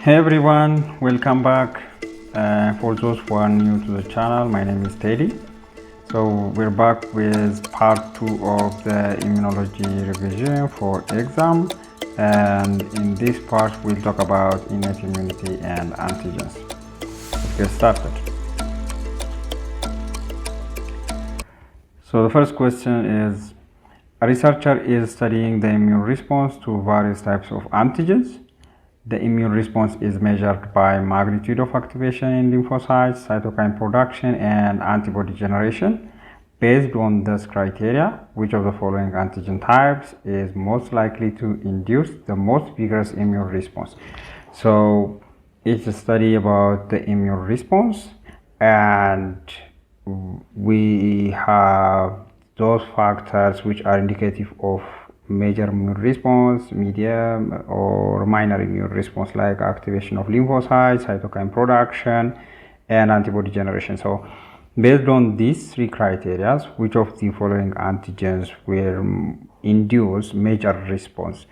Hey everyone, welcome back. For those who are new to the channel, my name is Teddy. So we're back with part 2 of the immunology revision for exam, and in this part we'll talk about innate immunity and antigens. Let's get started. So the first question is, a researcher is studying the immune response to various types of antigens. The immune response is measured by magnitude of activation in lymphocytes, cytokine production, and antibody generation. Based on this criteria, which of the following antigen types is most likely to induce the most vigorous immune response? So it's a study about the immune response, and we have those factors which are indicative of major immune response, medium or minor immune response, like activation of lymphocytes, cytokine production, and antibody generation. So based on these three criteria, which of the following antigens will induce major response?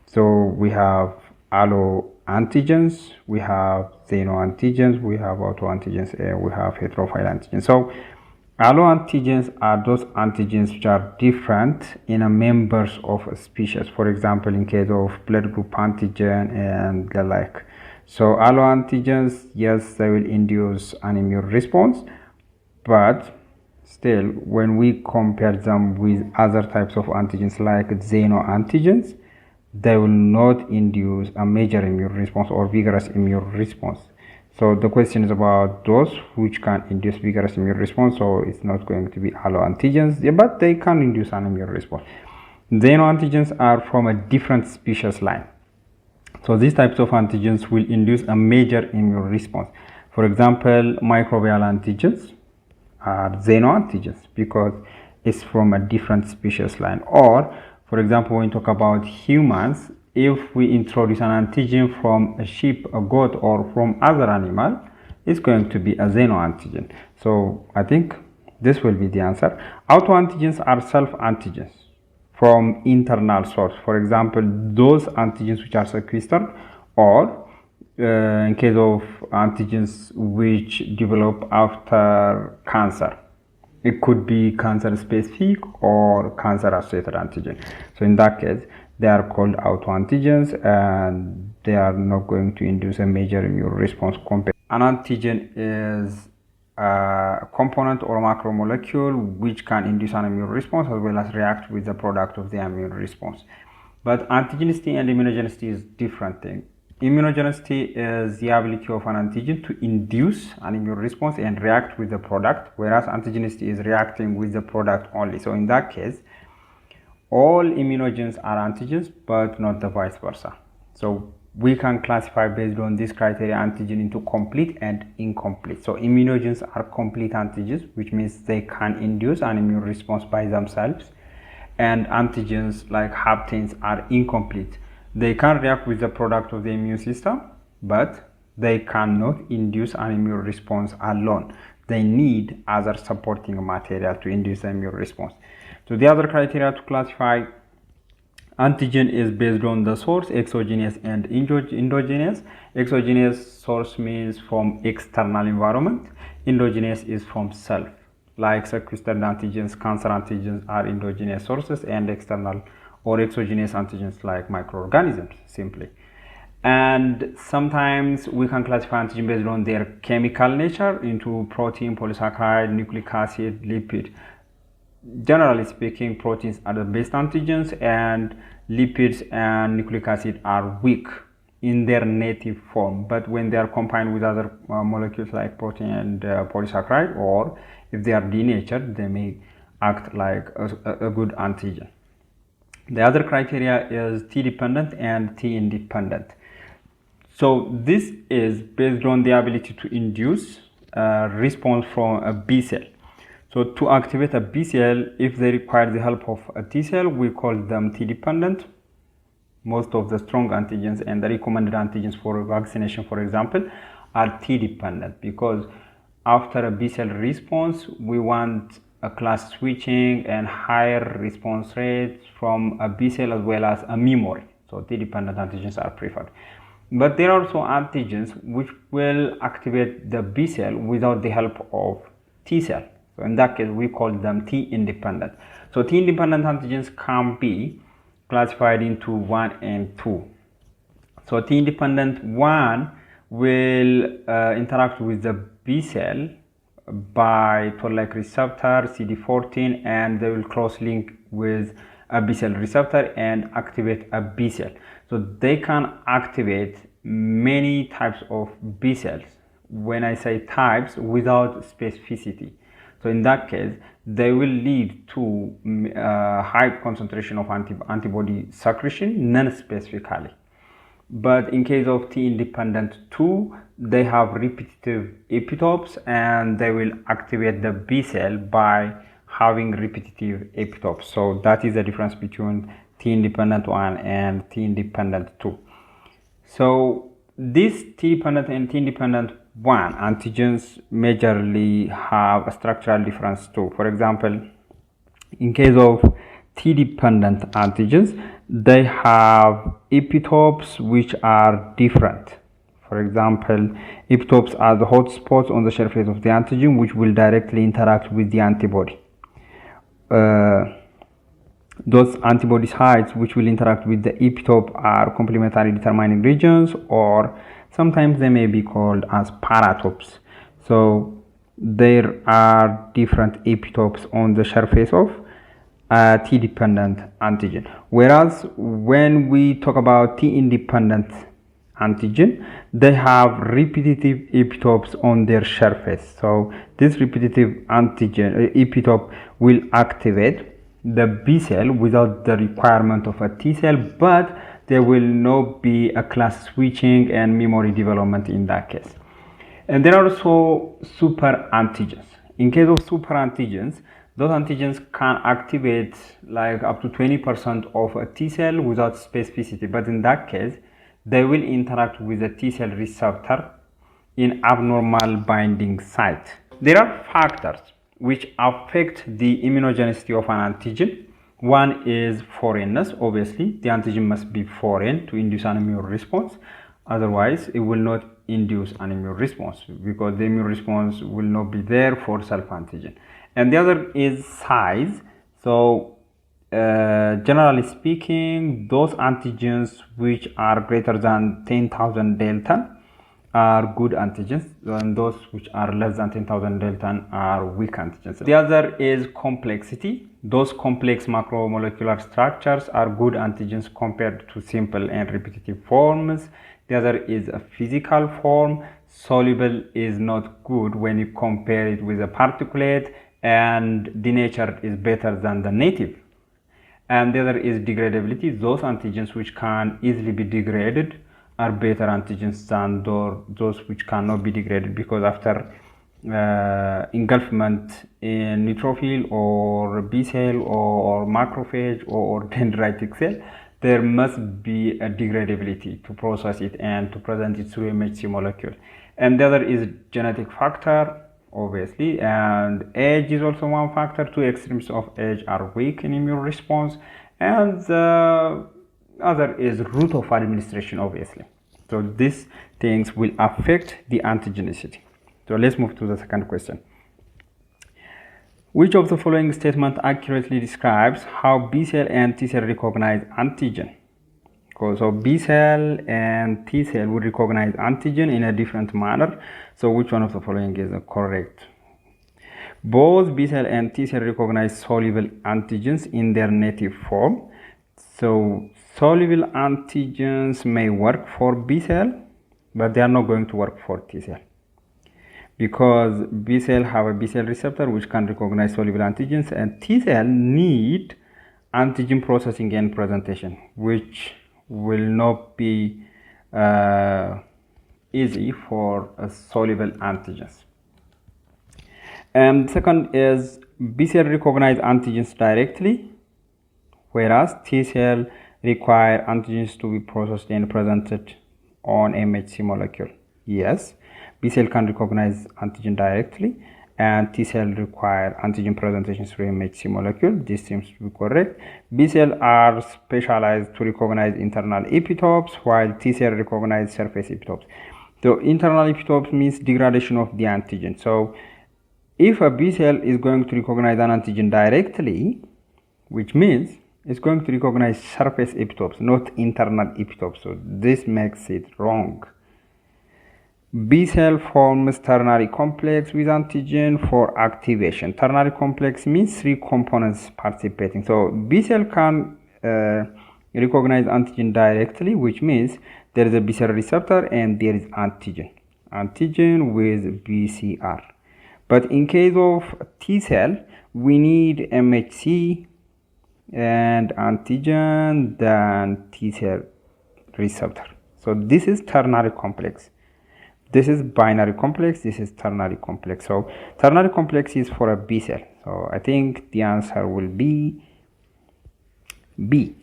So we have allo antigens, we have xenoantigens, we have autoantigens, and we have heterophile antigens. So alloantigens are those antigens which are different in a members of a species. For example, in case of blood group antigen and the like. So alloantigens, yes, they will induce an immune response, but still, when we compare them with other types of antigens like xenoantigens, they will not induce a major immune response or vigorous immune response. So the question is about those which can induce vigorous immune response. So it's not going to be alloantigens, but they can induce an immune response. Xenoantigens are from a different species line. So these types of antigens will induce a major immune response. For example, microbial antigens are xenoantigens because it's from a different species line. Or, for example, when we talk about humans, if we introduce an antigen from a sheep, a goat, or from other animal, it's going to be a xenoantigen. So I think this will be the answer. Autoantigens are self-antigens from internal source. For example, those antigens which are sequestered, or in case of antigens which develop after cancer. It could be cancer specific or cancer associated antigen. So in that case, they are called autoantigens, and they are not going to induce a major immune response. An antigen is a component or macromolecule which can induce an immune response as well as react with the product of the immune response. But antigenicity and immunogenicity is different thing. Immunogenicity is the ability of an antigen to induce an immune response and react with the product, whereas antigenicity is reacting with the product only. So in that case, all immunogens are antigens, but not the vice versa. So we can classify based on this criteria antigen into complete and incomplete. So immunogens are complete antigens, which means they can induce an immune response by themselves, and antigens like haptens are incomplete. They can react with the product of the immune system, but they cannot induce an immune response alone. They need other supporting material to induce the immune response. So the other criteria to classify antigen is based on the source, exogenous and endogenous. Exogenous source means from external environment. Endogenous is from self. Like sequestered antigens, cancer antigens are endogenous sources, and external or exogenous antigens like microorganisms simply. And sometimes we can classify antigen based on their chemical nature into protein, polysaccharide, nucleic acid, lipid. Generally speaking, proteins are the best antigens, and lipids and nucleic acid are weak in their native form, but when they are combined with other molecules like protein and polysaccharide, or if they are denatured, they may act like a good antigen. The other criteria is T-dependent and T-independent. So this is based on the ability to induce a response from a B cell. So to activate a B cell, if they require the help of a T cell, we call them T-dependent. Most of the strong antigens and the recommended antigens for vaccination, for example, are T-dependent, because after a B cell response, we want a class switching and higher response rates from a B cell as well as a memory. So T-dependent antigens are preferred. But there are also antigens which will activate the B cell without the help of T cell. So in that case, we call them T-independent. So T-independent antigens can be classified into 1 and 2. So T-independent 1 will interact with the B cell by toll-like receptor CD14, and they will cross-link with a B cell receptor and activate a B cell. So they can activate many types of B cells. When I say types, without specificity. So in that case, they will lead to high concentration of antibody secretion non-specifically. But in case of T-independent 2, they have repetitive epitopes, and they will activate the B cell by having repetitive epitopes. So that is the difference between T-independent 1 and T-independent 2. So these T-dependent and T-independent 1 antigens majorly have a structural difference too. For example, in case of T-dependent antigens, they have epitopes which are different. For example, epitopes are the hotspots on the surface of the antigen which will directly interact with the antibody. Those antibody sites which will interact with the epitope are complementary determining regions, or sometimes they may be called as paratopes. So there are different epitopes on the surface of a T-dependent antigen. Whereas when we talk about T-independent antigen, they have repetitive epitopes on their surface. So this repetitive antigen epitope will activate the B cell without the requirement of a T cell, but there will not be a class switching and memory development in that case. And there are also super antigens. In case of super antigens, those antigens can activate like up to 20% of a T cell without specificity, but in that case, they will interact with the T cell receptor in abnormal binding site. There are factors which affect the immunogenicity of an antigen. One is foreignness. Obviously, the antigen must be foreign to induce an immune response. Otherwise, it will not induce an immune response because the immune response will not be there for self-antigen. And the other is size. So, generally speaking, those antigens which are greater than 10,000 delta are good antigens, and those which are less than 10,000 delta are weak antigens. The other is complexity. Those complex macromolecular structures are good antigens compared to simple and repetitive forms. The other is a physical form. Soluble is not good when you compare it with a particulate, and denatured is better than the native. And the other is degradability. Those antigens which can easily be degraded are better antigens than those which cannot be degraded, because after engulfment in neutrophil or B cell or macrophage or dendritic cell, there must be a degradability to process it and to present it through MHC molecule. And the other is genetic factor, obviously, and age is also one factor. Two extremes of age are weak in immune response, and the other is route of administration, obviously. So these things will affect the antigenicity. So let's move to the second question. Which of the following statement accurately describes how B cell and T cell recognize antigen? So B cell and T cell will recognize antigen in a different manner. So which one of the following is correct? Both B cell and T cell recognize soluble antigens in their native form. So soluble antigens may work for B cell, but they are not going to work for T cell, because B cell have a B cell receptor which can recognize soluble antigens, and T cell need antigen processing and presentation, which will not be easy for soluble antigens. And second is B cell recognize antigens directly, whereas T cell require antigens to be processed and presented on MHC molecule. Yes, B cell can recognize antigen directly, and T cell require antigen presentation through MHC molecule. This seems to be correct. B cell are specialized to recognize internal epitopes, while T cell recognize surface epitopes. So internal epitopes means degradation of the antigen. So if a B cell is going to recognize an antigen directly, which means it's going to recognize surface epitopes, not internal epitopes. So this makes it wrong. B cell forms ternary complex with antigen for activation. Ternary complex means 3 components participating. So B cell can recognize antigen directly, which means there is a B cell receptor and there is antigen with BCR. But in case of T cell, we need MHC and antigen than T cell receptor. So this is ternary complex. This is binary complex, this is ternary complex. So ternary complex is for a B cell. So I think the answer will be B.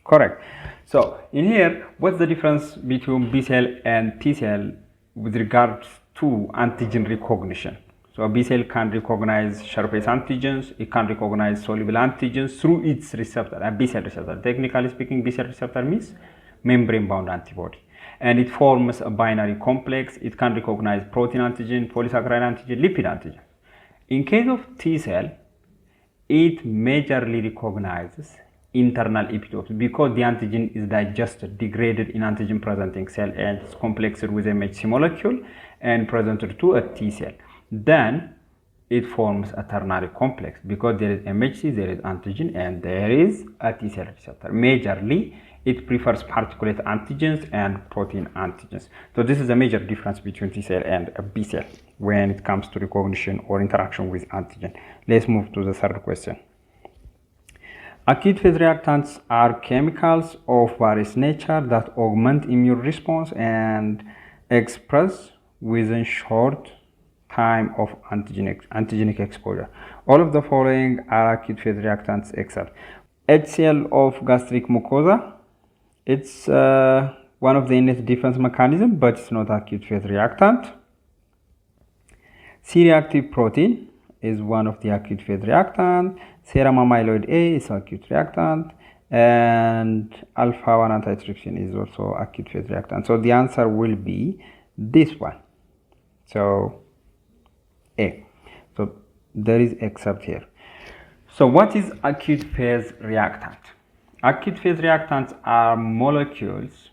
Correct. So in here, what's the difference between B cell and T cell with regards to antigen recognition? So a B cell can recognize surface antigens, it can recognize soluble antigens through its receptor, a B cell receptor. Technically speaking, B cell receptor means membrane-bound antibody. And it forms a binary complex. It can recognize protein antigen, polysaccharide antigen, lipid antigen. In case of T cell, it majorly recognizes internal epitopes because the antigen is digested, degraded in antigen presenting cell and it's complexed with MHC molecule and presented to a T cell. Then it forms a ternary complex because there is MHC, there is antigen, and there is a T cell receptor. Majorly, it prefers particulate antigens and protein antigens. So this is a major difference between T cell and a B cell when it comes to recognition or interaction with antigen. Let's move to the third question. Acute phase reactants are chemicals of various nature that augment immune response and express within short time of antigenic exposure. All of the following are acute phase reactants except HCl of gastric mucosa. It's one of the innate defense mechanism, but it's not acute phase reactant. C-reactive protein is one of the acute phase reactant. Serum amyloid A is acute reactant, and alpha-1 antitrypsin is also acute phase reactant. So the answer will be this one. So A. So there is except here. So what is acute phase reactant? Acute phase reactants are molecules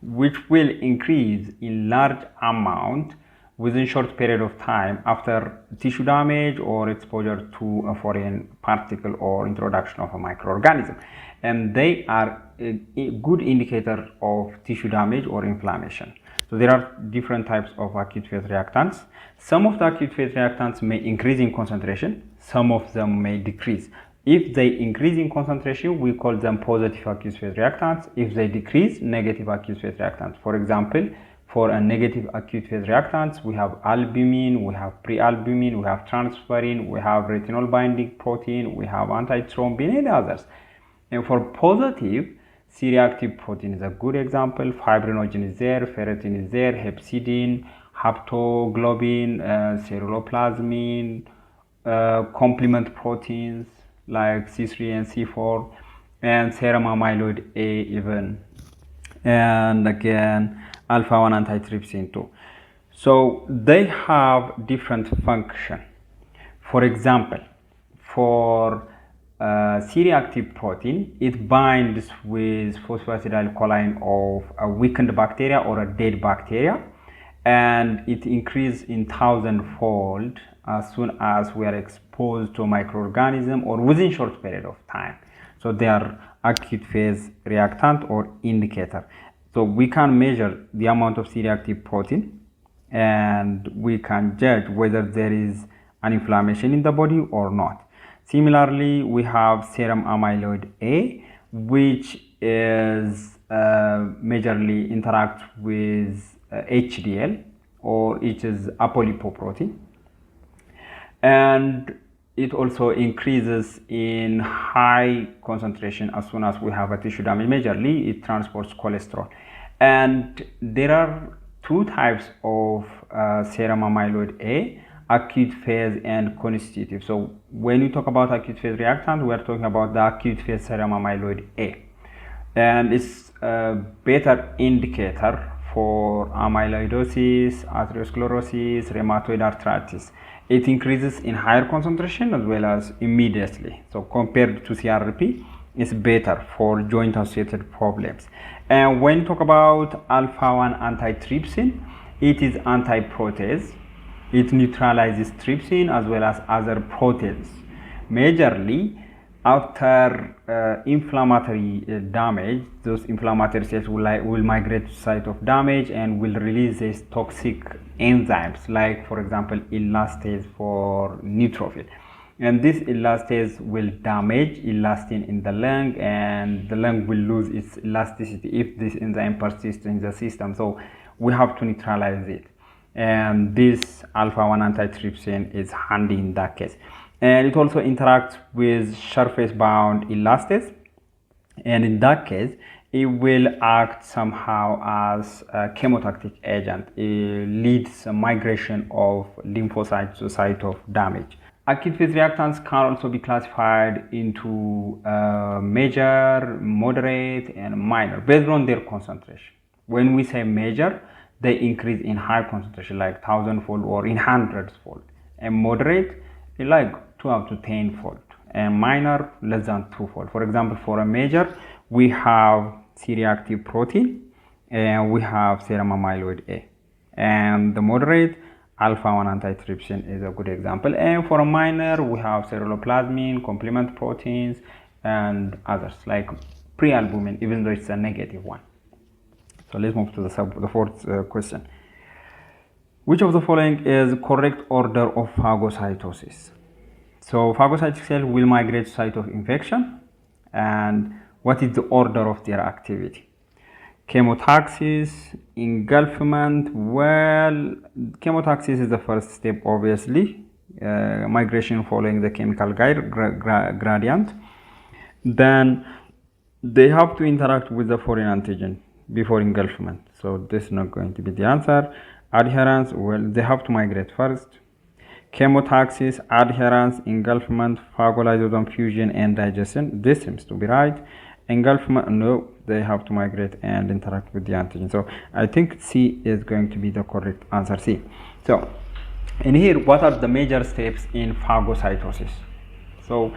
which will increase in large amount within short period of time after tissue damage or exposure to a foreign particle or introduction of a microorganism. And they are a good indicator of tissue damage or inflammation. So there are different types of acute phase reactants. Some of the acute phase reactants may increase in concentration, some of them may decrease. If they increase in concentration, we call them positive acute phase reactants. If they decrease, negative acute phase reactants. For example, for a negative acute phase reactants, we have albumin, we have prealbumin, we have transferrin, we have retinol binding protein, we have antithrombin and others. And for positive, C-reactive protein is a good example. Fibrinogen is there, ferritin is there, hepcidin, haptoglobin, ceruloplasmin, complement proteins like C3 and C4, and serum amyloid A even, and again alpha-1 antitrypsin 2. So they have different function. For example, for C-reactive protein, it binds with phosphatidylcholine of a weakened bacteria or a dead bacteria, and it increases in 1,000-fold as soon as we are exposed to a microorganism or within short period of time. So they are acute phase reactant or indicator. So we can measure the amount of C-reactive protein and we can judge whether there is an inflammation in the body or not. Similarly, we have serum amyloid A, which is majorly interact with HDL, or it is apolipoprotein, and it also increases in high concentration as soon as we have a tissue damage. Majorly, it transports cholesterol. And there are two types of serum amyloid A. acute phase and constitutive. So when you talk about acute phase reactant, we are talking about the acute phase serum amyloid A, and it's a better indicator for amyloidosis, atherosclerosis, rheumatoid arthritis. It increases in higher concentration as well as immediately. So compared to CRP, it's better for joint associated problems. And when you talk about alpha-1 antitrypsin, it is anti-protease. It neutralizes trypsin as well as other proteins. Majorly, after inflammatory damage, those inflammatory cells will migrate to site of damage and will release these toxic enzymes, like for example elastase for neutrophil. And this elastase will damage elastin in the lung, and the lung will lose its elasticity if this enzyme persists in the system. So we have to neutralize it, and this alpha-1 antitrypsin is handy in that case. And it also interacts with surface bound elastase, and in that case it will act somehow as a chemotactic agent. It leads a migration of lymphocytes to site of damage. Acute phase reactants can also be classified into major, moderate, and minor based on their concentration. When we say major, they increase in high concentration, like 1,000-fold or in hundreds-fold, and moderate, like 12 to 10-fold, and minor, less than 2-fold. For example, for a major, we have C-reactive protein, and we have serum amyloid A, and the moderate, alpha-1 antitrypsin is a good example. And for a minor, we have ceruloplasmin, complement proteins, and others like prealbumin, even though it's a negative one. So let's move to the fourth question. Which of the following is correct order of phagocytosis? So phagocytic cells will migrate to site of infection, and what is the order of their activity? Chemotaxis, engulfment. Well, chemotaxis is the first step, obviously. Migration following the chemical gradient. Then they have to interact with the foreign antigen before engulfment. So this is not going to be the answer. Adherence, well, they have to migrate first. Chemotaxis, adherence, engulfment, phagolysosome fusion, and digestion. This seems to be right. Engulfment, no, they have to migrate and interact with the antigen. So I think C is going to be the correct answer, C. So in here, what are the major steps in phagocytosis? So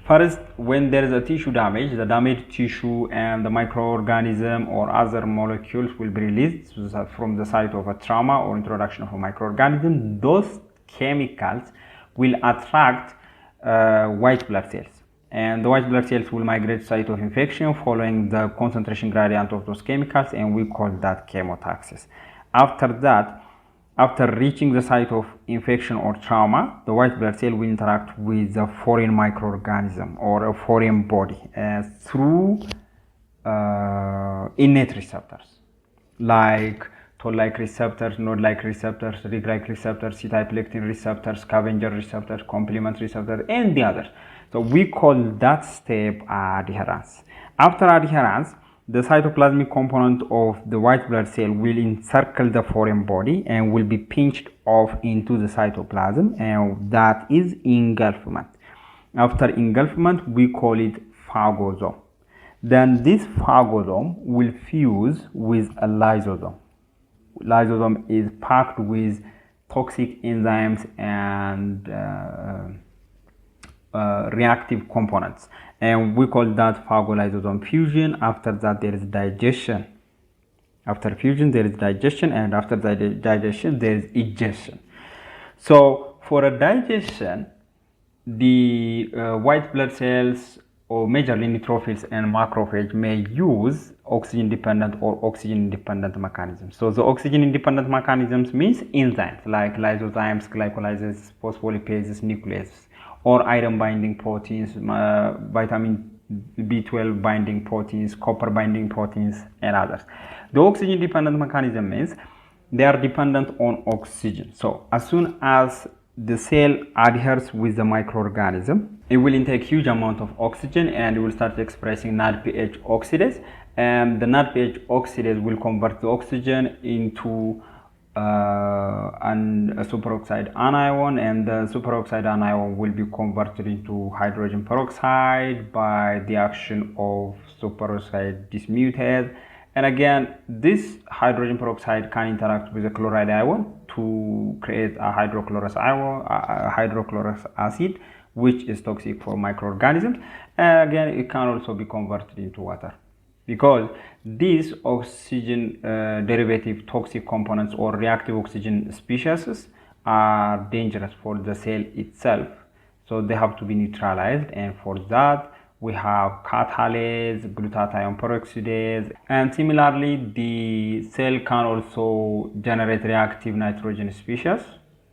first, when there is a tissue damage, the damaged tissue and the microorganism or other molecules will be released from the site of a trauma or introduction of a microorganism. Those chemicals will attract white blood cells, and the white blood cells will migrate to site of infection following the concentration gradient of those chemicals, and we call that chemotaxis. After that, after reaching the site of infection or trauma, the white blood cell will interact with the foreign microorganism or a foreign body through innate receptors like toll-like receptors, node-like receptors, rig-like receptors, C-type lectin receptors, scavenger receptors, complement receptors, and the others. So we call that step adherence. After adherence, the cytoplasmic component of the white blood cell will encircle the foreign body and will be pinched off into the cytoplasm, and that is engulfment. After engulfment, we call it phagosome. Then this phagosome will fuse with a lysosome. Lysosome is packed with toxic enzymes and reactive components, and we call that phagolysosome fusion. After that, there is digestion. After fusion, there is digestion, and after the digestion, there is egestion. So for a digestion, the white blood cells, or majorly neutrophils and macrophage, may use oxygen-dependent or oxygen-independent mechanisms. So the oxygen-independent mechanisms means enzymes like lysozymes, glycolases, phospholipases, nucleases, or iron-binding proteins, vitamin B12 binding proteins, copper binding proteins, and others. The oxygen-dependent mechanism means they are dependent on oxygen. So as soon as the cell adheres with the microorganism, it will intake huge amount of oxygen, and it will start expressing NADPH oxidase, and the NADPH oxidase will convert the oxygen into and a superoxide anion, and the superoxide anion will be converted into hydrogen peroxide by the action of superoxide dismutase. And again, this hydrogen peroxide can interact with a chloride ion to create a hydrochlorous ion, a hydrochlorous acid, which is toxic for microorganisms. And again, it can also be converted into water, because these oxygen derivative toxic components or reactive oxygen species are dangerous for the cell itself, so they have to be neutralized. And for that we have catalase, glutathione peroxidase. And similarly, the cell can also generate reactive nitrogen species.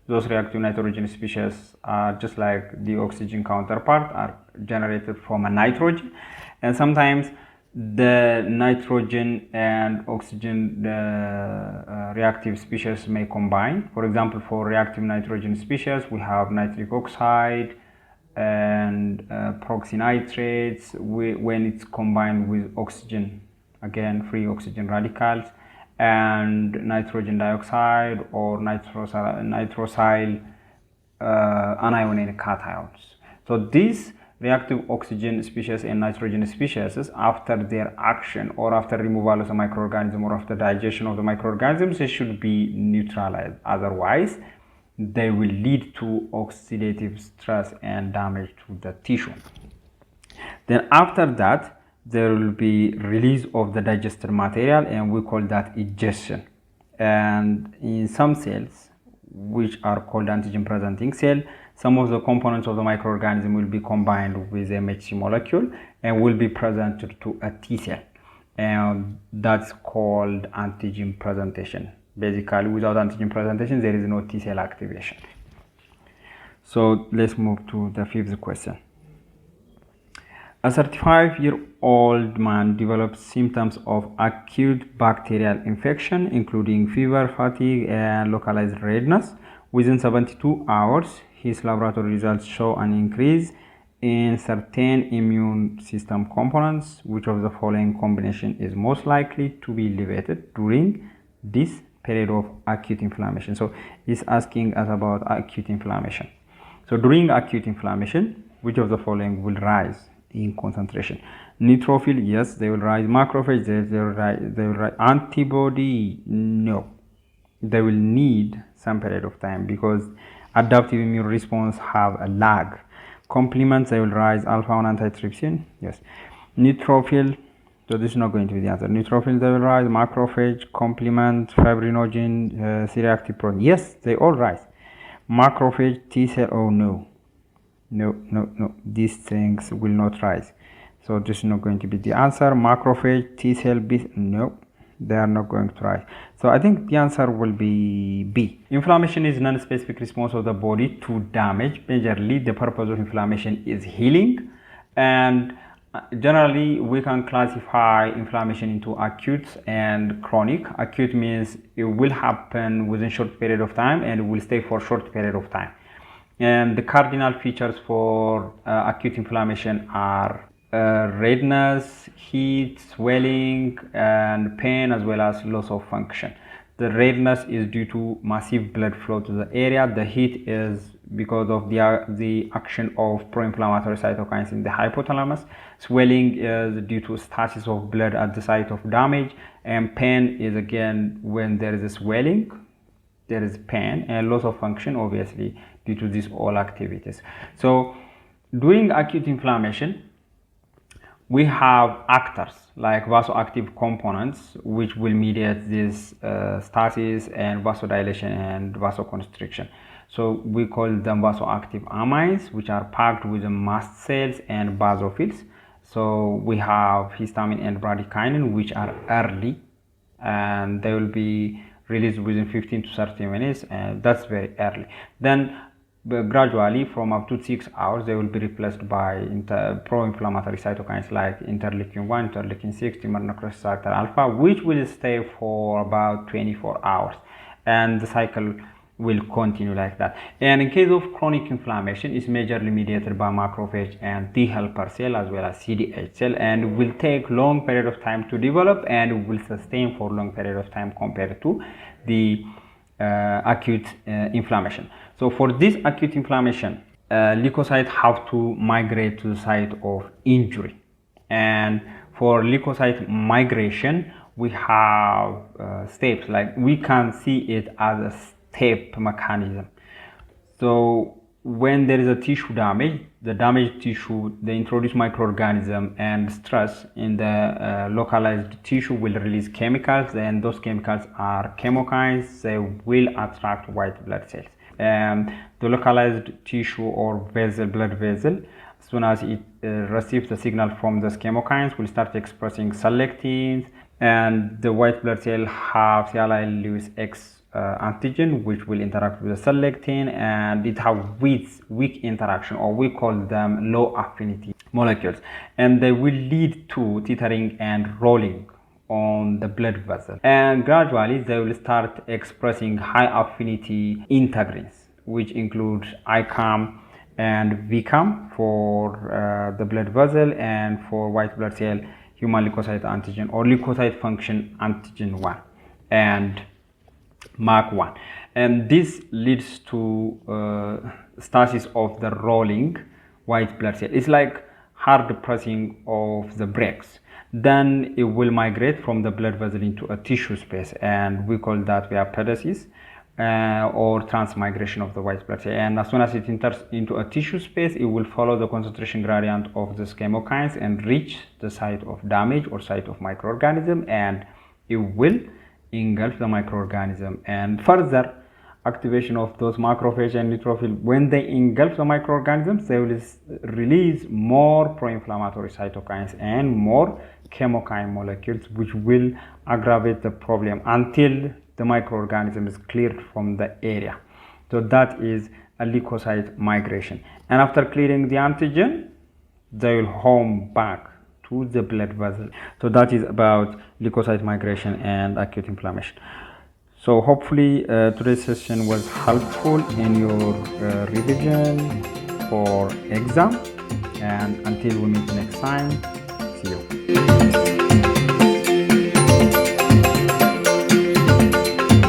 Those reactive nitrogen species are just like the oxygen counterpart, are generated from a nitrogen, and sometimes the nitrogen and oxygen reactive species may combine. For example, for reactive nitrogen species, we have nitric oxide and peroxynitrates. When it's combined with oxygen, again free oxygen radicals, and nitrogen dioxide or nitrosyl anionic cations. So these reactive oxygen species and nitrogen species, after their action or after removal of the microorganism or after digestion of the microorganisms, they should be neutralized. Otherwise, they will lead to oxidative stress and damage to the tissue. Then after that, there will be release of the digested material, and we call that egestion. And in some cells, which are called antigen presenting cell, some of the components of the microorganism will be combined with MHC molecule and will be presented to a T cell, and that's called antigen presentation. Basically, without antigen presentation, there is no T cell activation. So let's move to the fifth question. A 35-year-old man develops symptoms of acute bacterial infection, including fever, fatigue, and localized redness. Within 72 hours, his laboratory results show an increase in certain immune system components. Which of the following combination is most likely to be elevated during this period of acute inflammation? So it's asking us about acute inflammation. So during acute inflammation, which of the following will rise in concentration? Neutrophil, yes, they will rise. Macrophage, they will rise. Antibody, no. They will need some period of time because adaptive immune response have a lag. Complements, they will rise. Alpha-1 antitrypsin, yes. Neutrophil, so this is not going to be the answer. Neutrophil, they will rise. Macrophage, complement, fibrinogen, C-reactive protein, yes, they all rise. Macrophage, T cell, oh no. No, these things will not rise. So this is not going to be the answer. Macrophage, T cell, B, no, they are not going to rise. So I think the answer will be B. Inflammation is non-specific response of the body to damage. Majorly, the purpose of inflammation is healing, and generally we can classify inflammation into acute and chronic. Acute means it will happen within short period of time and it will stay for short period of time. And the cardinal features for acute inflammation are redness, heat, swelling, and pain, as well as loss of function. The redness is due to massive blood flow to the area. The heat is because of the action of pro-inflammatory cytokines in the hypothalamus. Swelling is due to stasis of blood at the site of damage. And pain is again when there is a swelling, there is pain. And loss of function, obviously, due to these all activities. So during acute inflammation, we have actors like vasoactive components which will mediate this stasis and vasodilation and vasoconstriction. So we call them vasoactive amines, which are packed with mast cells and basophils. So we have histamine and bradykinin, which are early, and they will be released within 15 to 30 minutes, and that's very early. Then gradually, from up to 6 hours, they will be replaced by pro-inflammatory cytokines like interleukin 1, interleukin 6, tumor necrosis factor alpha, which will stay for about 24 hours, and the cycle will continue like that. And in case of chronic inflammation, it's majorly mediated by macrophage and T helper cell as well as CD8 cell, and will take long period of time to develop and will sustain for long period of time compared to the acute inflammation. So for this acute inflammation, leukocytes have to migrate to the site of injury. And for leukocyte migration, we have steps, like we can see it as a step mechanism. So when there is a tissue damage, the damaged tissue, they introduce microorganism and stress in the localized tissue will release chemicals, and those chemicals are chemokines. They will attract white blood cells. The localized tissue or vessel, blood vessel, as soon as it receives the signal from the chemokines, will start expressing selectins, and the white blood cell have CLI-Lewis X antigen, which will interact with the selectin, and it have weak interaction, or we call them low affinity molecules, and they will lead to teetering and rolling on the blood vessel, and gradually they will start expressing high affinity integrins, which include ICAM and VCAM for the blood vessel, and for white blood cell, human leukocyte antigen or leukocyte function antigen 1 and MAC1, and this leads to stasis of the rolling white blood cell. It's like hard pressing of the brakes. Then it will migrate from the blood vessel into a tissue space, and we call that reactants or transmigration of the white blood cell. And as soon as it enters into a tissue space, it will follow the concentration gradient of the chemokines and reach the site of damage or site of microorganism, and it will engulf the microorganism, and further activation of those macrophage and neutrophil. When they engulf the microorganisms, they will release more pro-inflammatory cytokines and more chemokine molecules, which will aggravate the problem until the microorganism is cleared from the area. So that is a leukocyte migration, and after clearing the antigen, they will home back to the blood vessel. So that is about leukocyte migration and acute inflammation. So hopefully today's session was helpful in your revision for exam, and until we meet next time,